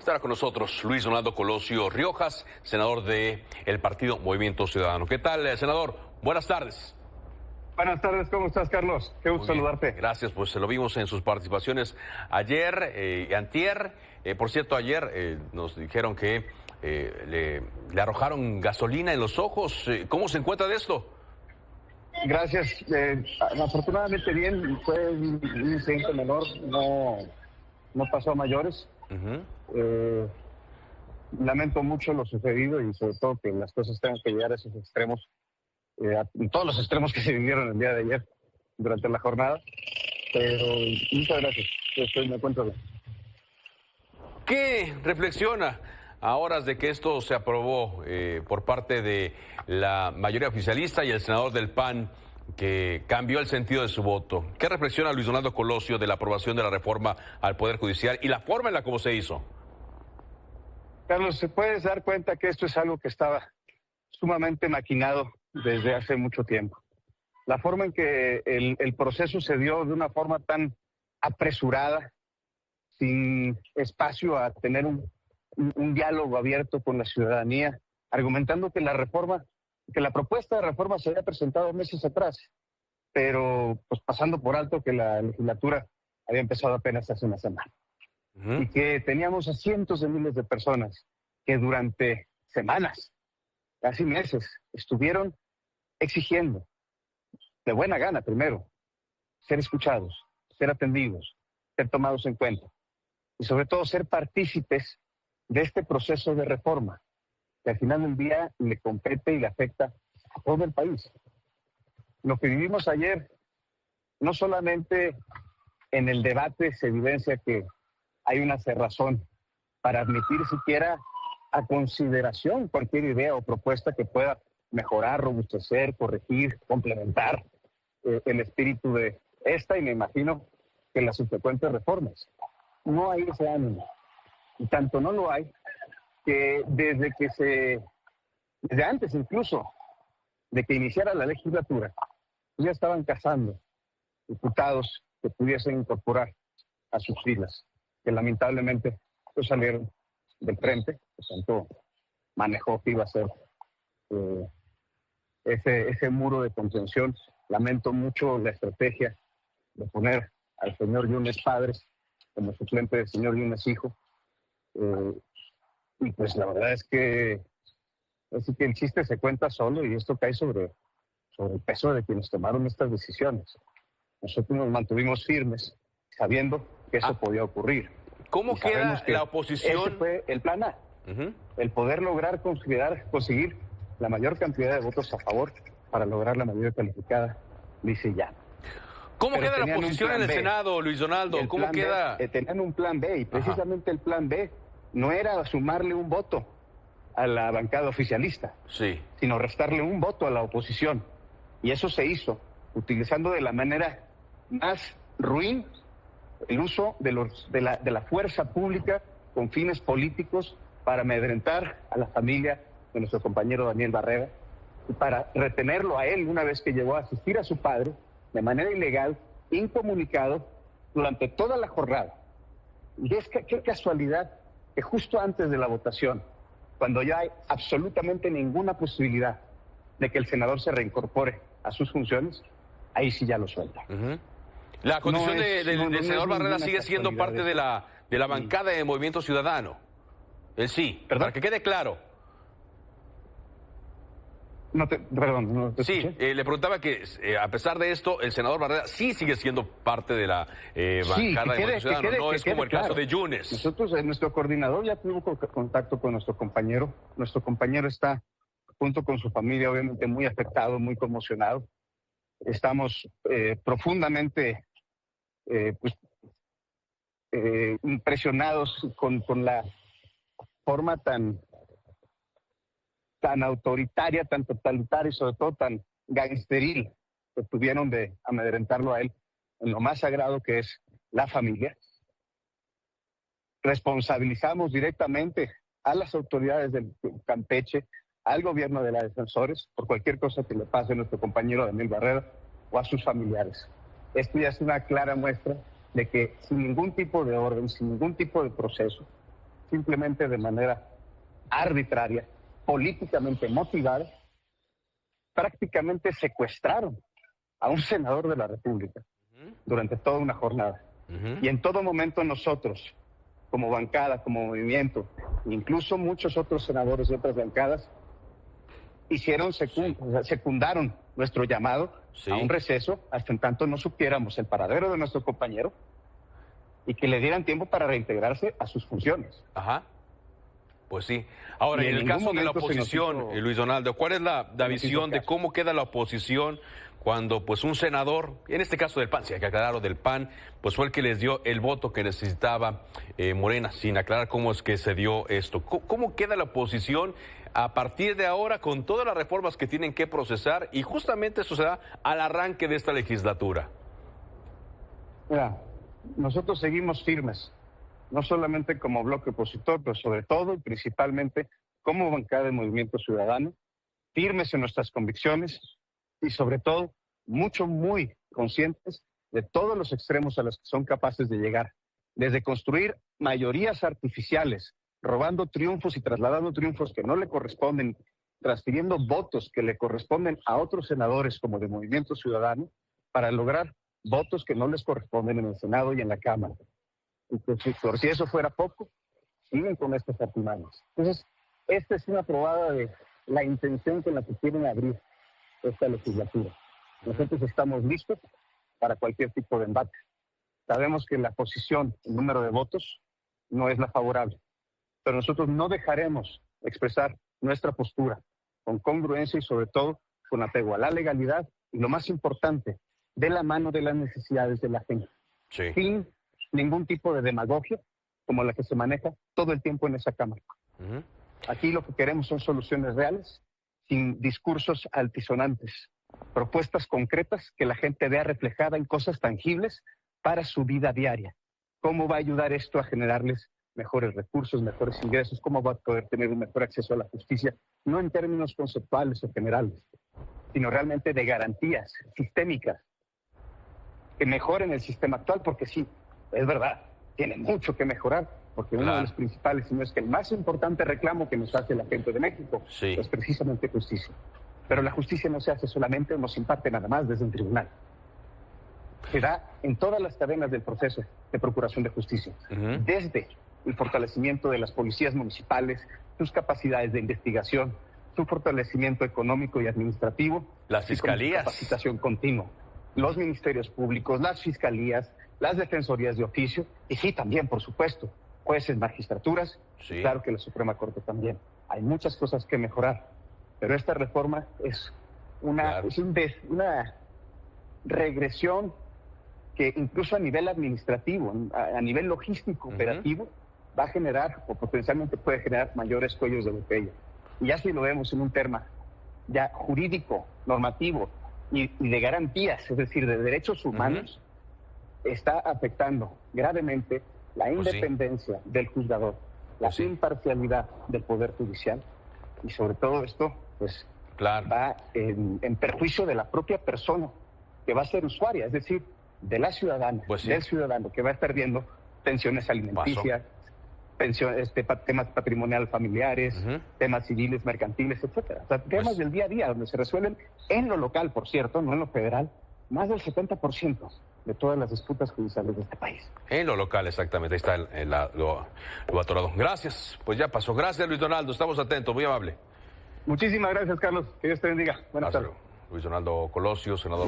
Estará con nosotros Luis Donaldo Colosio Riojas, senador del partido Movimiento Ciudadano. ¿Qué tal, senador? Buenas tardes. Buenas tardes, ¿cómo estás, Carlos? Qué gusto saludarte. Gracias, pues lo vimos en sus participaciones ayer y antier. Por cierto, ayer nos dijeron que le arrojaron gasolina en los ojos. ¿Cómo se encuentra de esto? Gracias. Afortunadamente bien, fue un incidente menor, no pasó a mayores. Lamento mucho lo sucedido y sobre todo que las cosas tengan que llegar a esos extremos, todos los extremos que se vivieron el día de ayer durante la jornada. Pero muchas gracias, me encuentro bien. ¿Qué reflexiona a horas de que esto se aprobó por parte de la mayoría oficialista y el senador del PAN, que cambió el sentido de su voto? ¿Qué reflexiona Luis Donaldo Colosio de la aprobación de la reforma al Poder Judicial y la forma en la como se hizo? Carlos, se puedes dar cuenta que esto es algo que estaba sumamente maquinado desde hace mucho tiempo. La forma en que el proceso se dio de una forma tan apresurada, sin espacio a tener un diálogo abierto con la ciudadanía, argumentando que la propuesta de reforma se había presentado meses atrás, pero pues pasando por alto que la legislatura había empezado apenas hace una semana. Y que teníamos a cientos de miles de personas que durante semanas, casi meses, estuvieron exigiendo, de buena gana primero, ser escuchados, ser atendidos, ser tomados en cuenta y sobre todo ser partícipes de este proceso de reforma que al final del día le compete y le afecta a todo el país. Lo que vivimos ayer, no solamente en el debate se evidencia que hay una cerrazón para admitir siquiera a consideración cualquier idea o propuesta que pueda mejorar, robustecer, corregir, complementar el espíritu de esta y me imagino que las subsecuentes reformas. No hay ese ánimo. Y tanto no lo hay que desde antes incluso de que iniciara la legislatura, ya estaban cazando diputados que pudiesen incorporar a sus filas, que lamentablemente pues salieron del frente, por tanto manejó que iba a ser ese muro de contención. Lamento mucho la estrategia de poner al señor Yunes Padres como suplente del señor Yunes Hijo. Y pues la verdad es que el chiste se cuenta solo y esto cae sobre el peso de quienes tomaron estas decisiones. Nosotros nos mantuvimos firmes sabiendo que eso podía ocurrir. ¿Cómo queda la oposición? Ese fue el plan A, el poder lograr conseguir la mayor cantidad de votos a favor para lograr la mayoría calificada, dice ya. ¿Cómo queda la oposición en el Senado, Luis Donaldo? ¿Cómo queda? Tenían un plan B y precisamente el plan B no era sumarle un voto a la bancada oficialista, sino restarle un voto a la oposición. Y eso se hizo utilizando de la manera más ruin el uso de la fuerza pública con fines políticos para amedrentar a la familia de nuestro compañero Daniel Barrera y para retenerlo a él una vez que llegó a asistir a su padre de manera ilegal, incomunicado, durante toda la jornada. Y es que qué casualidad que justo antes de la votación, cuando ya hay absolutamente ninguna posibilidad de que el senador se reincorpore a sus funciones, ahí sí ya lo suelta. La condición del senador Barrera sigue siendo parte de la bancada de Movimiento Ciudadano. Él sí, para que quede claro. Perdón. Le preguntaba que a pesar de esto, el senador Barrera sí sigue siendo parte de la bancada de Movimiento Ciudadano. No es como el caso de Yunes. Nosotros, nuestro coordinador ya tuvo contacto con nuestro compañero. Nuestro compañero está junto con su familia, obviamente muy afectado, muy conmocionado. Estamos profundamente impresionados con la forma tan autoritaria, tan totalitaria y sobre todo tan gangsteril que tuvieron de amedrentarlo a él en lo más sagrado que es la familia. Responsabilizamos directamente a las autoridades del Campeche, al gobierno de la Defensores, por cualquier cosa que le pase a nuestro compañero Daniel Barrera o a sus familiares. Esto ya es una clara muestra de que sin ningún tipo de orden, sin ningún tipo de proceso, simplemente de manera arbitraria, políticamente motivada, prácticamente secuestraron a un senador de la República durante toda una jornada. Y en todo momento nosotros, como bancada, como movimiento, incluso muchos otros senadores de otras bancadas, secundaron nuestro llamado a un receso hasta en tanto no supiéramos el paradero de nuestro compañero y que le dieran tiempo para reintegrarse a sus funciones. Ajá. Pues sí. Ahora, en el caso de la oposición, Luis Donaldo, ¿cuál es la visión de cómo queda la oposición cuando pues un senador, en este caso del PAN, sí hay que aclararlo, del PAN, pues fue el que les dio el voto que necesitaba Morena, sin aclarar cómo es que se dio esto? ¿Cómo queda la oposición a partir de ahora con todas las reformas que tienen que procesar? Y justamente eso se da al arranque de esta legislatura. Mira, nosotros seguimos firmes, no solamente como bloque opositor, pero sobre todo y principalmente como bancada de Movimiento Ciudadano, firmes en nuestras convicciones y sobre todo muy conscientes de todos los extremos a los que son capaces de llegar, desde construir mayorías artificiales, robando triunfos y trasladando triunfos que no le corresponden, transfiriendo votos que le corresponden a otros senadores como de Movimiento Ciudadano, para lograr votos que no les corresponden en el Senado y en la Cámara. Y pues, por si eso fuera poco, siguen con estas artimañas. Entonces, esta es una probada de la intención con la que quieren abrir esta legislatura. Nosotros estamos listos para cualquier tipo de embate. Sabemos que la posición, el número de votos, no es la favorable, pero nosotros no dejaremos expresar nuestra postura con congruencia y sobre todo con apego a la legalidad y lo más importante, de la mano de las necesidades de la gente. Sí. Sin ningún tipo de demagogia como la que se maneja todo el tiempo en esa Cámara. Aquí lo que queremos son soluciones reales, sin discursos altisonantes, propuestas concretas que la gente vea reflejada en cosas tangibles para su vida diaria. ¿Cómo va a ayudar esto a generarles mejores recursos, mejores ingresos? ¿Cómo va a poder tener un mejor acceso a la justicia? No en términos conceptuales o generales, sino realmente de garantías sistémicas que mejoren el sistema actual, porque sí, es verdad, tiene mucho que mejorar, porque uno de los principales, si no es que el más importante reclamo que nos hace la gente de México es precisamente justicia. Pero la justicia no se hace solamente o no se imparte nada más desde un tribunal. Se da en todas las cadenas del proceso de procuración de justicia, desde el fortalecimiento de las policías municipales, sus capacidades de investigación, su fortalecimiento económico y administrativo, las fiscalías, capacitación continua, los ministerios públicos, las fiscalías, las defensorías de oficio, y sí, también, por supuesto, jueces, magistraturas, claro que la Suprema Corte también. Hay muchas cosas que mejorar, pero esta reforma es una regresión que incluso a nivel administrativo, a nivel logístico, operativo, va a generar o potencialmente puede generar mayores cuellos de botella. Y ya si lo vemos en un tema ya jurídico, normativo y de garantías, es decir, de derechos humanos, está afectando gravemente la independencia del juzgador, la imparcialidad del Poder Judicial y sobre todo esto pues va en perjuicio de la propia persona que va a ser usuaria, es decir, de la ciudadana, del ciudadano que va a estar viendo pensiones alimenticias, temas patrimoniales familiares, temas civiles, mercantiles, etcétera. O sea, temas del día a día donde se resuelven en lo local, por cierto, no en lo federal, más del 70% de todas las disputas judiciales de este país. En lo local, exactamente, ahí está lo atorado. Gracias, pues ya pasó. Gracias, Luis Donaldo, estamos atentos, muy amable. Muchísimas gracias, Carlos, que Dios te bendiga. Buenas tardes. Luis Donaldo Colosio, senador.